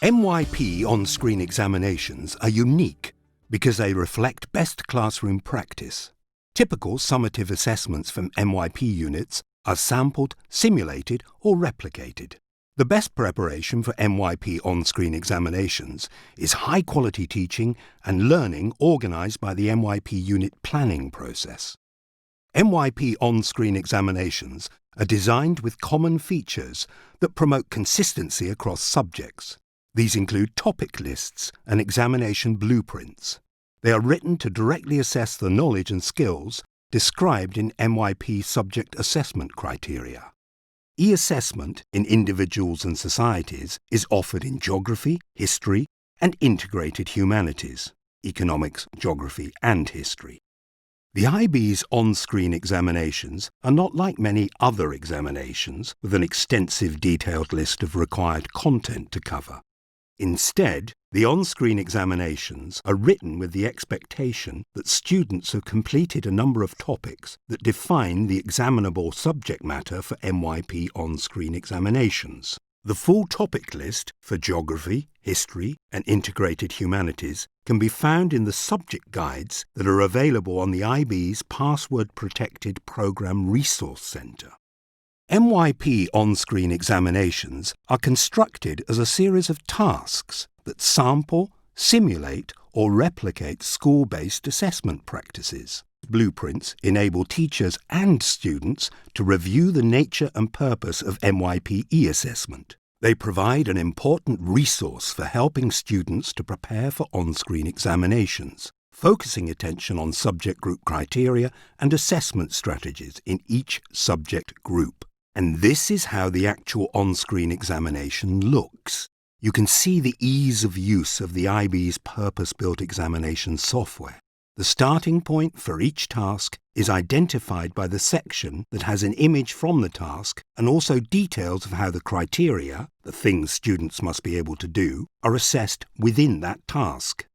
MYP on-screen examinations are unique because they reflect best classroom practice. Typical summative assessments from MYP units are sampled, simulated, or replicated. The best preparation for MYP on-screen examinations is high-quality teaching and learning organised by the MYP unit planning process. MYP on-screen examinations are designed with common features that promote consistency across subjects. These include topic lists and examination blueprints. They are written to directly assess the knowledge and skills described in MYP subject assessment criteria. eAssessment in individuals and societies is offered in geography, history, and integrated humanities, economics, geography, and history. The IB's on-screen examinations are not like many other examinations with an extensive detailed list of required content to cover. Instead, the on-screen examinations are written with the expectation that students have completed a number of topics that define the examinable subject matter for MYP on-screen examinations. The full topic list for geography, history, and integrated humanities can be found in the subject guides that are available on the IB's password-protected Programme Resource Centre. MYP on-screen examinations are constructed as a series of tasks that sample, simulate, or replicate school-based assessment practices. Blueprints enable teachers and students to review the nature and purpose of MYP eAssessment. They provide an important resource for helping students to prepare for on-screen examinations, focusing attention on subject group criteria and assessment strategies in each subject group. And this is how the actual on-screen examination looks. You can see the ease of use of the IB's purpose-built examination software. The starting point for each task is identified by the section that has an image from the task and also details of how the criteria, the things students must be able to do, are assessed within that task.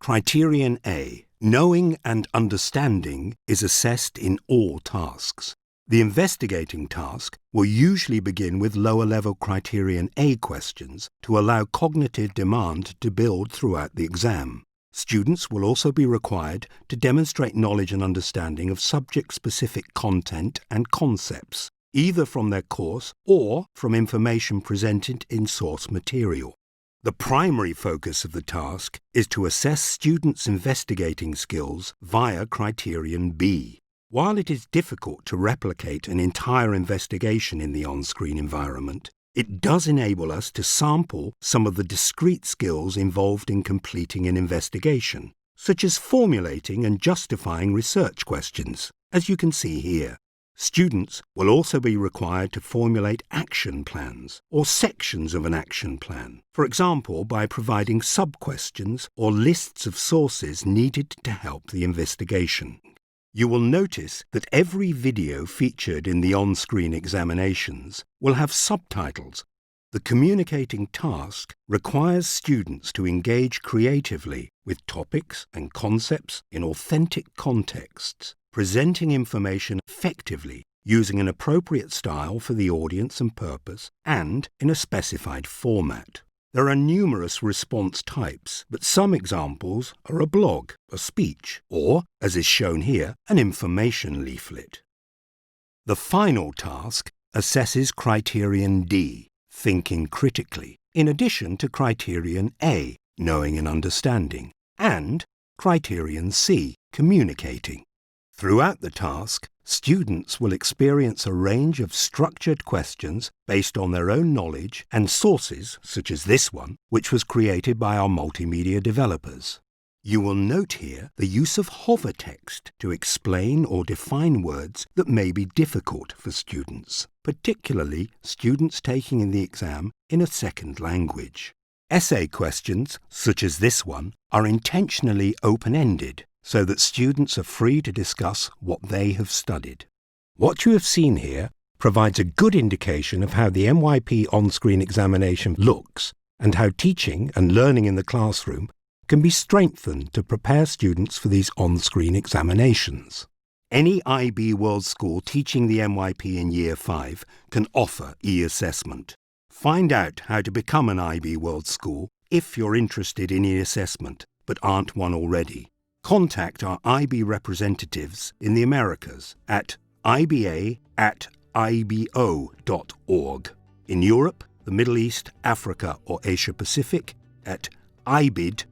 Criterion A. Knowing and understanding is assessed in all tasks. The investigating task will usually begin with lower-level Criterion A questions to allow cognitive demand to build throughout the exam. Students will also be required to demonstrate knowledge and understanding of subject-specific content and concepts, either from their course or from information presented in source material. The primary focus of the task is to assess students' investigating skills via Criterion B. While it is difficult to replicate an entire investigation in the on-screen environment, it does enable us to sample some of the discrete skills involved in completing an investigation, such as formulating and justifying research questions, as you can see here. Students will also be required to formulate action plans or sections of an action plan, for example by providing sub-questions or lists of sources needed to help the investigation. You will notice that every video featured in the on-screen examinations will have subtitles. The communicating task requires students to engage creatively with topics and concepts in authentic contexts, presenting information effectively using an appropriate style for the audience and purpose and in a specified format. There are numerous response types, but some examples are a blog, a speech, or, as is shown here, an information leaflet. The final task assesses Criterion D, thinking critically, in addition to Criterion A, knowing and understanding, and Criterion C, communicating. Throughout the task, students will experience a range of structured questions based on their own knowledge and sources, such as this one, which was created by our multimedia developers. You will note here the use of hover text to explain or define words that may be difficult for students, particularly students taking in the exam in a second language. Essay questions, such as this one, are intentionally open-ended, so that students are free to discuss what they have studied. What you have seen here provides a good indication of how the MYP on-screen examination looks and how teaching and learning in the classroom can be strengthened to prepare students for these on-screen examinations. Any IB World School teaching the MYP in Year 5 can offer eAssessment. Find out how to become an IB World School if you're interested in eAssessment but aren't one already. Contact our IB representatives in the Americas at iba@ibo.org. In Europe, the Middle East, Africa or Asia Pacific at ibid@ibo.org.